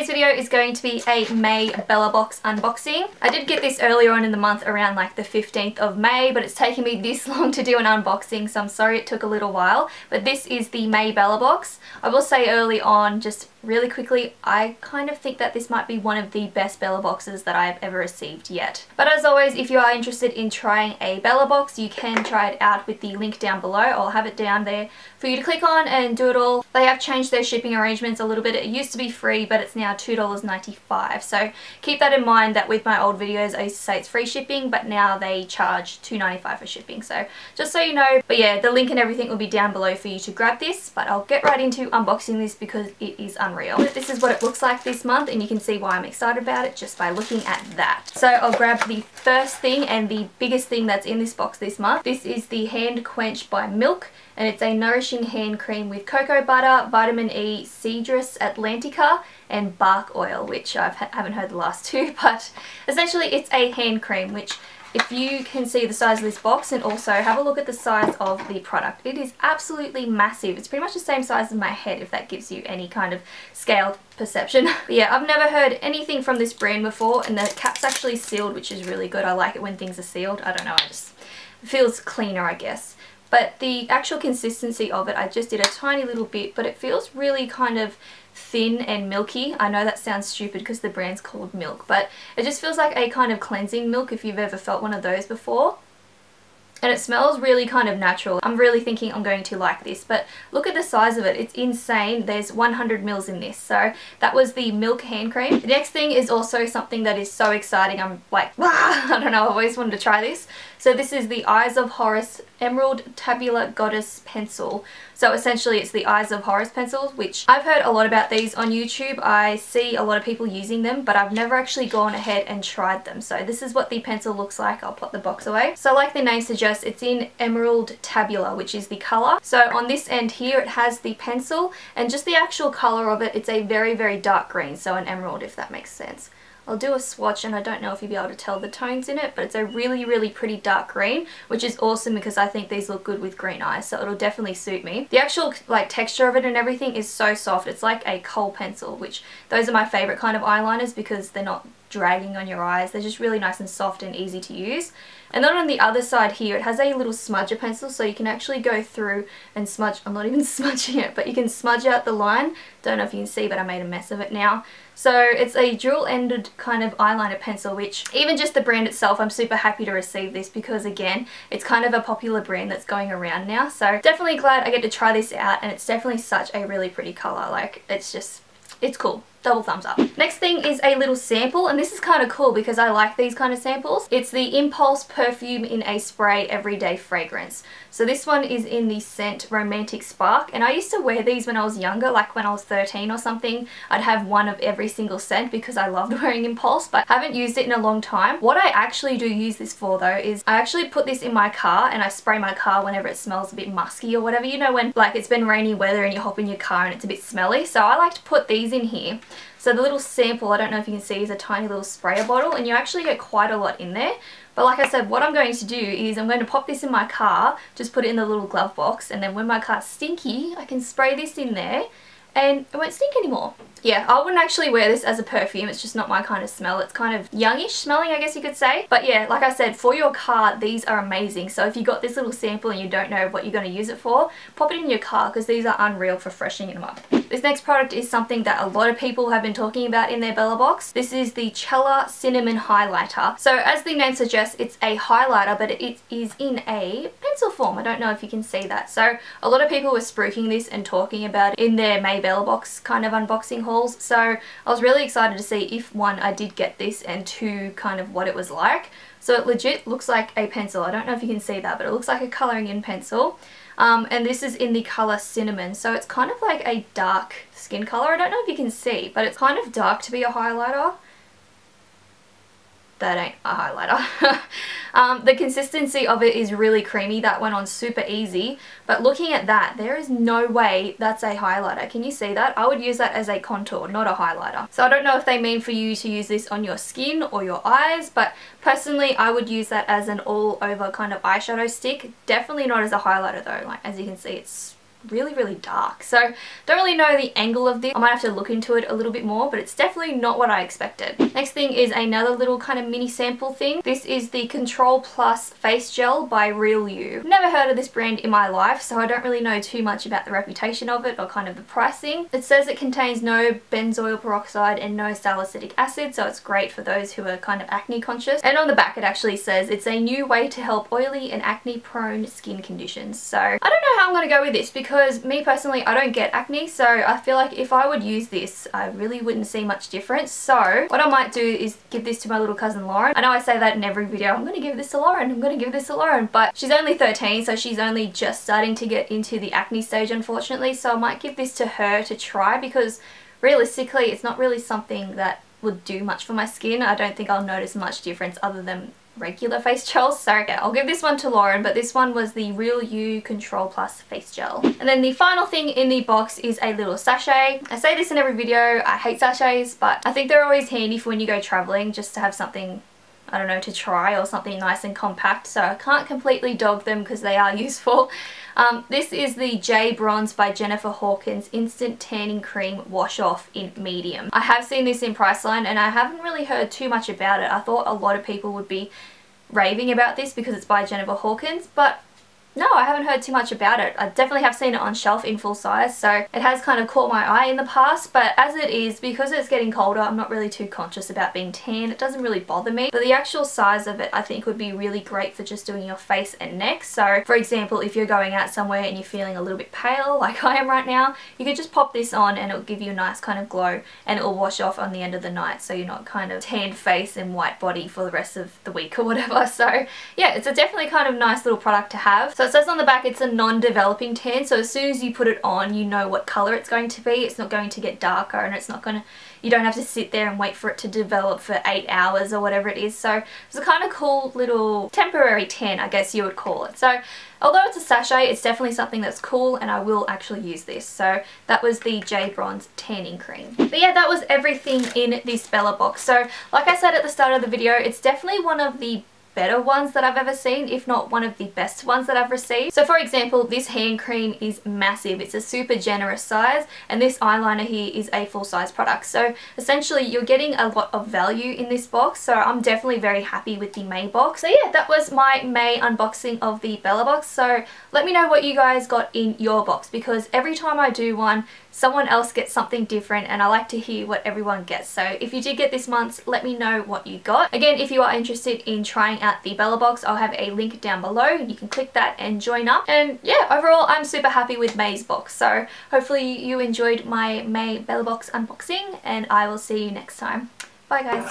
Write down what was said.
Today's video is going to be a May Bellabox unboxing. I did get this earlier on in the month around like the 15th of May, but it's taken me this long to do an unboxing, so I'm sorry it took a little while. But this is the May Bellabox. I will say early on, just really quickly, I kind of think that this might be one of the best Bellaboxes that I've ever received yet. But as always, if you are interested in trying a Bellabox, you can try it out with the link down below. I'll have it down there for you to click on and do it all. They have changed their shipping arrangements a little bit. It used to be free, but it's now $2.95. So keep that in mind that with my old videos I used to say it's free shipping, but now they charge $2.95 for shipping. So just so you know. But yeah, the link and everything will be down below for you to grab this. But I'll get right into unboxing this because it is unreal. This is what it looks like this month, and you can see why I'm excited about it just by looking at that. So I'll grab the first thing and the biggest thing that's in this box this month. This is the Hand Quench by Milk, and it's a nourishing hand cream with cocoa butter, vitamin E, Cedrus atlantica and bark oil, which I haven't heard the last two, but essentially it's a hand cream, which if you can see the size of this box, and also have a look at the size of the product. It is absolutely massive. It's pretty much the same size as my head, if that gives you any kind of scale perception. But yeah, I've never heard anything from this brand before, and the cap's actually sealed, which is really good. I like it when things are sealed. I don't know, it feels cleaner, I guess. But the actual consistency of it, I just did a tiny little bit, but it feels really kind of thin and milky. I know that sounds stupid because the brand's called Milk, but it just feels like a kind of cleansing milk if you've ever felt one of those before. And it smells really kind of natural. I'm really thinking I'm going to like this, but look at the size of it. It's insane. There's 100 mils in this. So that was the Milk hand cream. The next thing is also something that is so exciting. I'm like, I don't know, I've always wanted to try this. So this is the Eyes of Horus Emerald Tabula Goddess Pencil. So essentially it's the Eyes of Horus pencils, which I've heard a lot about these on YouTube. I see a lot of people using them, but I've never actually gone ahead and tried them. So this is what the pencil looks like. I'll put the box away. So like the name suggests, it's in Emerald Tabula, which is the colour. So on this end here it has the pencil, and just the actual colour of it, it's a very, very dark green. So an emerald, if that makes sense. I'll do a swatch, and I don't know if you'll be able to tell the tones in it, but it's a really, really pretty dark green, which is awesome because I think these look good with green eyes, so it'll definitely suit me. The actual like texture of it and everything is so soft. It's like a kohl pencil, which those are my favourite kind of eyeliners because they're not dragging on your eyes. They're just really nice and soft and easy to use. And then on the other side here, it has a little smudger pencil, so you can actually go through and smudge. I'm not even smudging it, but you can smudge out the line. Don't know if you can see, but I made a mess of it now. So it's a dual-ended kind of eyeliner pencil, which even just the brand itself, I'm super happy to receive this because again, it's kind of a popular brand that's going around now. So definitely glad I get to try this out, and it's definitely such a really pretty colour. Like it's cool. Double thumbs up. Next thing is a little sample, and this is kind of cool because I like these kind of samples. It's the Impulse Perfume in a Spray Everyday Fragrance. So this one is in the scent Romantic Spark, and I used to wear these when I was younger, like when I was 13 or something. I'd have one of every single scent because I loved wearing Impulse, but haven't used it in a long time. What I actually do use this for though is I actually put this in my car, and I spray my car whenever it smells a bit musky or whatever. You know, when like it's been rainy weather and you hop in your car and it's a bit smelly. So I like to put these in here. So the little sample, I don't know if you can see, is a tiny little sprayer bottle, and you actually get quite a lot in there. But like I said, what I'm going to do is I'm going to pop this in my car, just put it in the little glove box, and then when my car's stinky, I can spray this in there and it won't stink anymore. Yeah, I wouldn't actually wear this as a perfume. It's just not my kind of smell. It's kind of youngish smelling, I guess you could say. But yeah, like I said, for your car, these are amazing. So if you got this little sample and you don't know what you're going to use it for, pop it in your car because these are unreal for freshening them up. This next product is something that a lot of people have been talking about in their Bellabox. This is the CHELLA Cinnamon Highlighter. So as the name suggests, it's a highlighter, but it is in a pencil form. I don't know if you can see that. So a lot of people were spruiking this and talking about it in their May Bellabox kind of unboxing hauls. So I was really excited to see if one, I did get this, and two, kind of what it was like. So it legit looks like a pencil. I don't know if you can see that, but it looks like a colouring in pencil. And this is in the colour Cinnamon. So it's kind of like a dark skin colour. I don't know if you can see, but it's kind of dark to be a highlighter. That ain't a highlighter. The consistency of it is really creamy. That went on super easy. But looking at that, there is no way that's a highlighter. Can you see that? I would use that as a contour, not a highlighter. So I don't know if they mean for you to use this on your skin or your eyes, but personally I would use that as an all over kind of eyeshadow stick. Definitely not as a highlighter though. Like as you can see, it's really dark. So don't really know the angle of this. I might have to look into it a little bit more, but it's definitely not what I expected. Next thing is another little kind of mini sample thing. This is the Control Plus Face Gel by Real You. Never heard of this brand in my life, so I don't really know too much about the reputation of it or kind of the pricing. It says it contains no benzoyl peroxide and no salicylic acid, so it's great for those who are kind of acne conscious. And on the back it actually says it's a new way to help oily and acne prone skin conditions. So I don't know how I'm going to go with this, because me personally, I don't get acne, so I feel like if I would use this, I really wouldn't see much difference. So what I might do is give this to my little cousin Lauren. I know I say that in every video, I'm going to give this to Lauren, I'm going to give this to Lauren, but she's only 13, so she's only just starting to get into the acne stage, unfortunately, so I might give this to her to try, because realistically it's not really something that would do much for my skin. I don't think I'll notice much difference other than regular face gels. So yeah, I'll give this one to Lauren, but this one was the Real You Control Plus Face Gel. And then the final thing in the box is a little sachet. I say this in every video, I hate sachets, but I think they're always handy for when you go traveling, just to have something, I don't know, to try, or something nice and compact. So I can't completely dog them because they are useful. This is the JBRONZE by Jennifer Hawkins Instant Tanning Cream Wash Off in medium. I have seen this in Priceline and I haven't really heard too much about it. I thought a lot of people would be raving about this because it's by Jennifer Hawkins, but no, I haven't heard too much about it. I definitely have seen it on shelf in full size, so it has kind of caught my eye in the past, but as it is, because it's getting colder, I'm not really too conscious about being tan. It doesn't really bother me, but the actual size of it I think would be really great for just doing your face and neck. So for example, if you're going out somewhere and you're feeling a little bit pale like I am right now, you could just pop this on and it'll give you a nice kind of glow, and it'll wash off on the end of the night, so you're not kind of tanned face and white body for the rest of the week or whatever. So yeah, it's a definitely kind of nice little product to have. So it says on the back it's a non-developing tan, so as soon as you put it on you know what colour it's going to be. It's not going to get darker, and it's not going to, you don't have to sit there and wait for it to develop for 8 hours or whatever it is. So it's a kind of cool little temporary tan, I guess you would call it. So although it's a sachet, it's definitely something that's cool, and I will actually use this. So that was the JBRONZE tanning cream. But yeah, that was everything in this Bellabox. So like I said at the start of the video, it's definitely one of the better ones that I've ever seen, if not one of the best ones that I've received. So for example, this hand cream is massive. It's a super generous size, and this eyeliner here is a full-size product. So essentially you're getting a lot of value in this box, so I'm definitely very happy with the May box. So yeah, that was my May unboxing of the Bellabox. So let me know what you guys got in your box, because every time I do one, someone else gets something different, and I like to hear what everyone gets. So if you did get this month's, let me know what you got. Again, if you are interested in trying out the Bellabox, I'll have a link down below. You can click that and join up. And yeah, overall I'm super happy with May's box. So hopefully you enjoyed my May Bellabox unboxing, and I will see you next time. Bye guys.